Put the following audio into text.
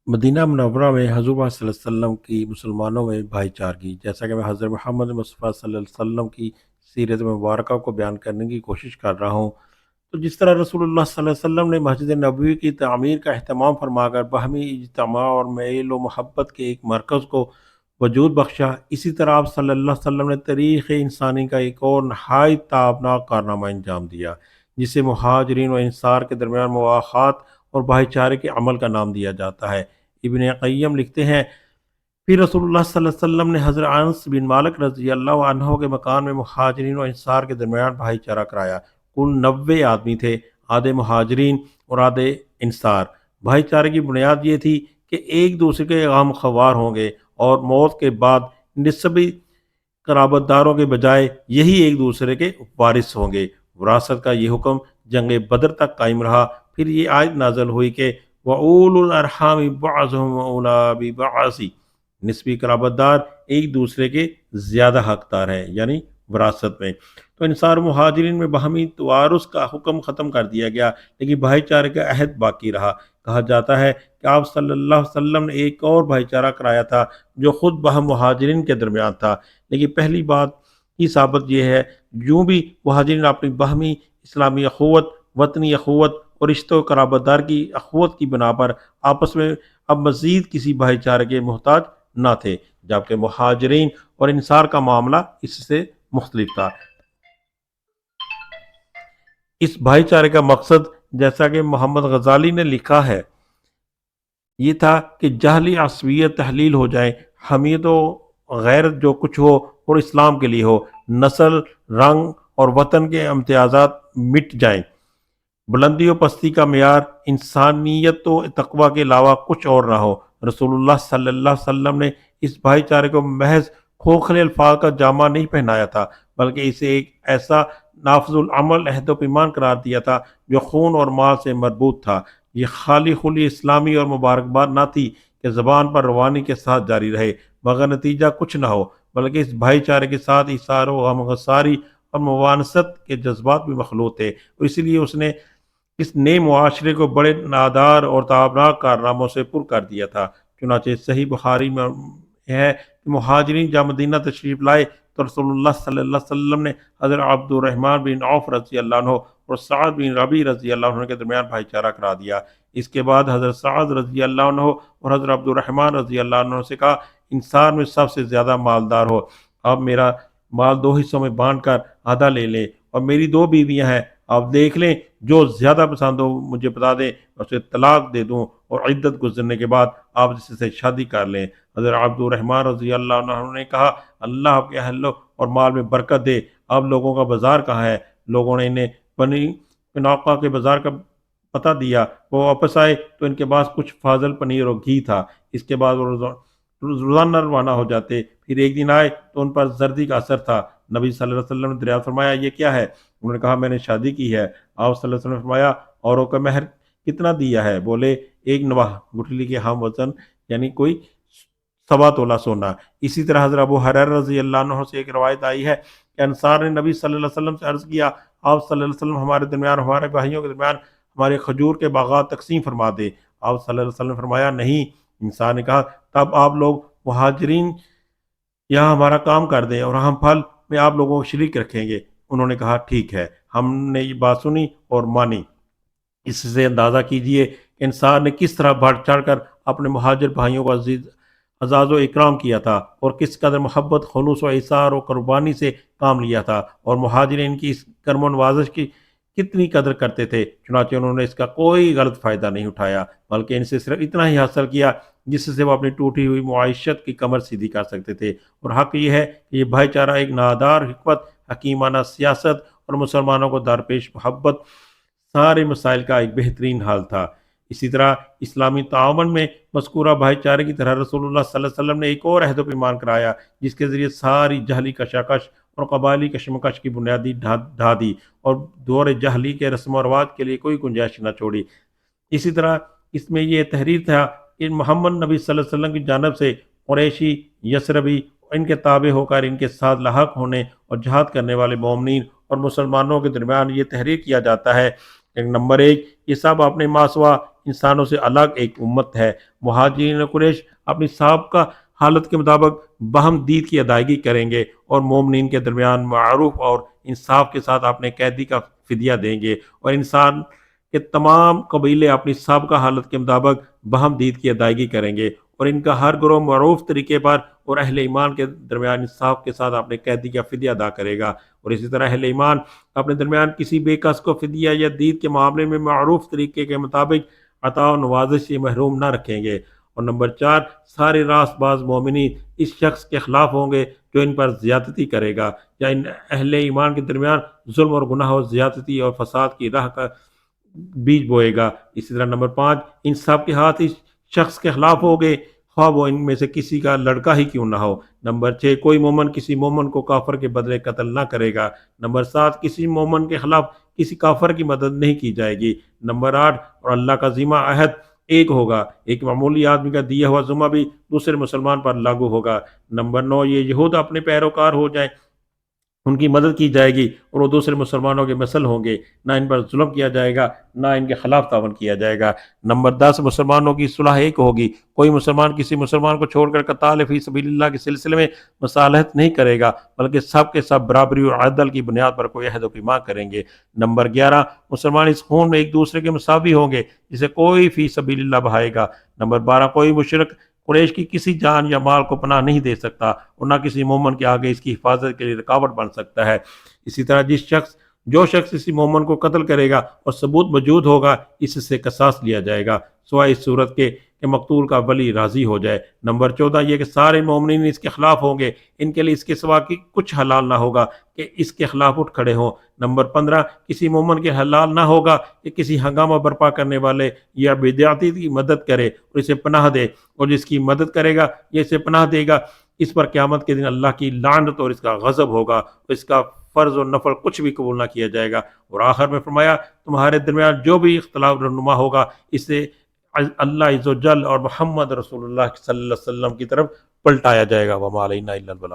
مدینہ منورہ میں حضور پاک صلی اللہ علیہ وسلم کی مسلمانوں میں بھائی چارگی، جیسا کہ میں حضرت محمد مصطفیٰ صلی اللہ علیہ وسلم کی سیرت مبارکہ کو بیان کرنے کی کوشش کر رہا ہوں، تو جس طرح رسول اللہ صلی اللہ علیہ وسلم نے مسجد نبوی کی تعمیر کا اہتمام فرما کر باہمی اجتماع اور میل و محبت کے ایک مرکز کو وجود بخشا، اسی طرح آپ صلی اللہ علیہ وسلم نے تاریخ انسانی کا ایک اور نہایت تابناک کارنامہ انجام دیا، جسے مہاجرین و انصار کے درمیان مواخات اور بھائی چارے کے عمل کا نام دیا جاتا ہے۔ ابن قیم لکھتے ہیں، پھر رسول اللہ صلی اللہ علیہ وسلم نے حضرت انس بن مالک رضی اللہ عنہ کے مکان میں مہاجرین و انصار کے درمیان بھائی چارہ کرایا۔ کل 90 آدمی تھے، آدھے مہاجرین اور آدھے انصار۔ بھائی چارے کی بنیاد یہ تھی کہ ایک دوسرے کے غم خوار ہوں گے اور موت کے بعد نسبی قرابت داروں کے بجائے یہی ایک دوسرے کے وارث ہوں گے۔ وراثت کا یہ حکم جنگ بدر تک قائم رہا۔ پھر یہ آیت نازل ہوئی کہ وَأُولُو الْأَرْحَامِ بَعْضُهُمْ أَوْلَىٰ بِبَعْضٍ، نسبی قرابت دار ایک دوسرے کے زیادہ حقدار ہیں، یعنی وراثت میں۔ تو انصار مہاجرین میں باہمی توارث کا حکم ختم کر دیا گیا، لیکن بھائی چارے کا عہد باقی رہا۔ کہا جاتا ہے کہ آپ صلی اللہ علیہ وسلم نے ایک اور بھائی چارہ کرایا تھا جو خود باہم مہاجرین کے درمیان تھا، لیکن پہلی بات کی ثابت یہ ہے یوں بھی مہاجرین اپنی باہمی اسلامی اخوت، وطنی اخوت اور رشتہ و قرابت دار کی اخوت کی بنا پر آپس میں اب مزید کسی بھائی چارے کے محتاج نہ تھے، جبکہ مہاجرین اور انصار کا معاملہ اس سے مختلف تھا۔ اس بھائی چارے کا مقصد، جیسا کہ محمد غزالی نے لکھا ہے، یہ تھا کہ جہلی عصبیت تحلیل ہو جائے، حمیت و غیرت جو کچھ ہو اور اسلام کے لیے ہو، نسل، رنگ اور وطن کے امتیازات مٹ جائیں، بلندی و پستی کا معیار انسانیت و تقوی کے علاوہ کچھ اور نہ ہو۔ رسول اللہ صلی اللہ علیہ وسلم نے اس بھائی چارے کو محض کھوکھلے الفاظ کا جامہ نہیں پہنایا تھا، بلکہ اسے ایک ایسا نافذ العمل عہد و پیمان قرار دیا تھا جو خون اور مال سے مربوط تھا۔ یہ خالی خلی اسلامی اور مبارکباد نہ تھی کہ زبان پر روانی کے ساتھ جاری رہے مگر نتیجہ کچھ نہ ہو، بلکہ اس بھائی چارے کے ساتھ ایثار و غمگساری اور موانست کے جذبات بھی مخلوط تھے، اور اسی لیے اس نے اس نئے معاشرے کو بڑے نادار اور تابناک کارناموں سے پر کر دیا تھا۔ چنانچہ صحیح بخاری میں ہے کہ مہاجرین جب مدینہ تشریف لائے تو رسول اللہ صلی اللہ علیہ وسلم نے حضرت عبد الرحمن بن عوف رضی اللہ عنہ اور سعد بن ربیع رضی اللہ عنہ کے درمیان بھائی چارہ کرا دیا۔ اس کے بعد حضرت سعد رضی اللہ عنہ اور حضرت عبد الرحمن رضی اللہ عنہ سے کہا، انصار میں سب سے زیادہ مالدار ہو، آپ میرا مال 2 حصوں میں بانٹ کر آدھا لے لیں، اور میری 2 بیویاں ہیں، آپ دیکھ لیں جو زیادہ پسند ہو مجھے بتا دیں، میں اسے طلاق دے دوں اور عدت گزرنے کے بعد آپ اس سے شادی کر لیں۔ حضرت عبد الرحمن رضی اللہ عنہ نے کہا، اللہ آپ کے اہل اور مال میں برکت دے، اب لوگوں کا بازار کہاں ہے؟ لوگوں نے انہیں بنی قینقاع کے بازار کا پتہ دیا، وہ واپس آئے تو ان کے پاس کچھ فاضل پنیر اور گھی تھا۔ اس کے بعد وہ روزانہ روانہ ہو جاتے، پھر ایک دن آئے تو ان پر زردی کا اثر تھا۔ نبی صلی اللہ علیہ وسلم نے دریافت فرمایا، یہ کیا ہے؟ انہوں نے کہا، میں نے شادی کی ہے۔ آپ صلی اللہ علیہ وسلم نے فرمایا، اوروں کا مہر کتنا دیا ہے؟ بولے، 1 نواح گٹھلی کے ہم وزن، یعنی کوئی 1.25 تولہ سونا۔ اسی طرح حضرت ابو ہریرہ رضی اللہ عنہ سے ایک روایت آئی ہے کہ انصار نے نبی صلی اللہ علیہ وسلم سے عرض کیا، آپ صلی اللہ علیہ وسلم ہمارے درمیان، ہمارے بھائیوں کے درمیان ہمارے کھجور کے باغات تقسیم فرما دے۔ آپ صلی اللہ علیہ وسلم نے فرمایا، نہیں۔ انصار نے کہا، تب آپ لوگ مہاجرین یہاں ہمارا کام کر دیں اور ہم پھل میں آپ لوگوں کو شریک رکھیں گے۔ انہوں نے کہا، ٹھیک ہے۔ ہم نے یہ بات سنی اور مانی۔ اس سے اندازہ کیجئے کہ انصار نے کس طرح بڑھ چڑھ کر اپنے مہاجر بھائیوں کو اعزاز و اکرام کیا تھا، اور کس قدر محبت، خلوص و ایثار و قربانی سے کام لیا تھا، اور مہاجرین کی اس کرم و نوازش کی کتنی قدر کرتے تھے۔ چنانچہ انہوں نے اس کا کوئی غلط فائدہ نہیں اٹھایا، بلکہ ان سے صرف اتنا ہی حاصل کیا جس سے وہ اپنی ٹوٹی ہوئی معیشت کی کمر سیدھی کر سکتے تھے۔ اور حق یہ ہے کہ یہ بھائی چارہ ایک نادار حکمت، حکیمانہ سیاست اور مسلمانوں کو درپیش محبت سارے مسائل کا ایک بہترین حل تھا۔ اسی طرح اسلامی تعاون میں مذکورہ بھائی چارے کی طرح رسول اللہ صلی اللہ علیہ وسلم نے ایک اور عہد و پیمان کرایا، جس کے ذریعے ساری جہلی کشاکش اور قبائلی کشمکش کی بنیادی ڈھا دی اور دور جہلی کے رسم و رواج کے لیے کوئی گنجائش نہ چھوڑی۔ اسی طرح اس میں یہ تحریر تھا کہ محمد نبی صلی اللہ علیہ وسلم کی جانب سے قریشی، یثربی، ان کے تابع ہو کر ان کے ساتھ لاحق ہونے اور جہاد کرنے والے مومنین اور مسلمانوں کے درمیان یہ تحریر کیا جاتا ہے کہ نمبر 1، یہ سب اپنے ماسوا انسانوں سے الگ ایک امت ہے۔ مہاجرین قریش اپنی سابقہ حالت کے مطابق باہم دید کی ادائیگی کریں گے اور مومنین کے درمیان معروف اور انصاف کے ساتھ اپنے قیدی کا فدیہ دیں گے، اور انسان کے تمام قبیلے اپنی سابقہ حالت کے مطابق باہم دید کی ادائیگی کریں گے، اور ان کا ہر گروہ معروف طریقے پر اور اہل ایمان کے درمیان انصاف کے ساتھ اپنے قیدی کا فدیہ ادا کرے گا، اور اسی طرح اہل ایمان اپنے درمیان کسی بے کس کو فدیہ یا دید کے معاملے میں معروف طریقے کے مطابق عطا و نوازش سے محروم نہ رکھیں گے۔ اور نمبر 4، سارے راست باز مومنین اس شخص کے خلاف ہوں گے جو ان پر زیادتی کرے گا یا ان اہل ایمان کے درمیان ظلم اور گناہ اور زیادتی اور فساد کی راہ کا بیج بوئے گا۔ اسی طرح نمبر 5، ان سب کے ہاتھ اس شخص کے خلاف ہوں گے، خواہ وہ ان میں سے کسی کا لڑکا ہی کیوں نہ ہو۔ نمبر 6، کوئی مومن کسی مومن کو کافر کے بدلے قتل نہ کرے گا۔ نمبر 7، کسی مومن کے خلاف کسی کافر کی مدد نہیں کی جائے گی۔ نمبر 8، اور اللہ کا ذمہ عہد ایک ہوگا، ایک معمولی آدمی کا دیا ہوا ذمہ بھی دوسرے مسلمان پر لاگو ہوگا۔ نمبر 9، یہ یہود اپنے پیروکار ہو جائیں، ان کی مدد کی جائے گی اور وہ دوسرے مسلمانوں کے مثل ہوں گے، نہ ان پر ظلم کیا جائے گا، نہ ان کے خلاف تعاون کیا جائے گا۔ نمبر 10، مسلمانوں کی صلح ایک ہوگی، کوئی مسلمان کسی مسلمان کو چھوڑ کر قتال فی سبیل اللہ کے سلسلے میں مصالحت نہیں کرے گا، بلکہ سب کے سب برابری اور عدل کی بنیاد پر کوئی عہد و پیمان کریں گے۔ نمبر 11، مسلمان اس خون میں ایک دوسرے کے مساوی ہوں گے جسے کوئی فی سبیل اللہ بہائے گا۔ نمبر 12، کوئی مشرک قریش کی کسی جان یا مال کو پناہ نہیں دے سکتا اور نہ کسی مومن کے آگے اس کی حفاظت کے لیے رکاوٹ بن سکتا ہے۔ اسی طرح جو شخص کسی مومن کو قتل کرے گا اور ثبوت موجود ہوگا، اس سے قصاص لیا جائے گا، سوائے اس صورت کے کہ مقتول کا ولی راضی ہو جائے۔ نمبر 14، یہ کہ سارے مومنین اس کے خلاف ہوں گے، ان کے لیے اس کے سوا کی کچھ حلال نہ ہوگا کہ اس کے خلاف اٹھ کھڑے ہوں۔ نمبر 15، کسی مومن کے حلال نہ ہوگا کہ کسی ہنگامہ برپا کرنے والے یا بدعتی کی مدد کرے اور اسے پناہ دے، اور جس کی مدد کرے گا یا اسے پناہ دے گا، اس پر قیامت کے دن اللہ کی لعنت اور اس کا غضب ہوگا، اور اس کا فرض اور نفل کچھ بھی قبول نہ کیا جائے گا۔ اور آخر میں فرمایا، تمہارے درمیان جو بھی اختلاف رونما ہوگا، اس سے اللہ عز و جل اور محمد رسول اللہ صلی اللہ علیہ وسلم کی طرف پلٹایا جائے گا۔ وما علینا الا البلاغ۔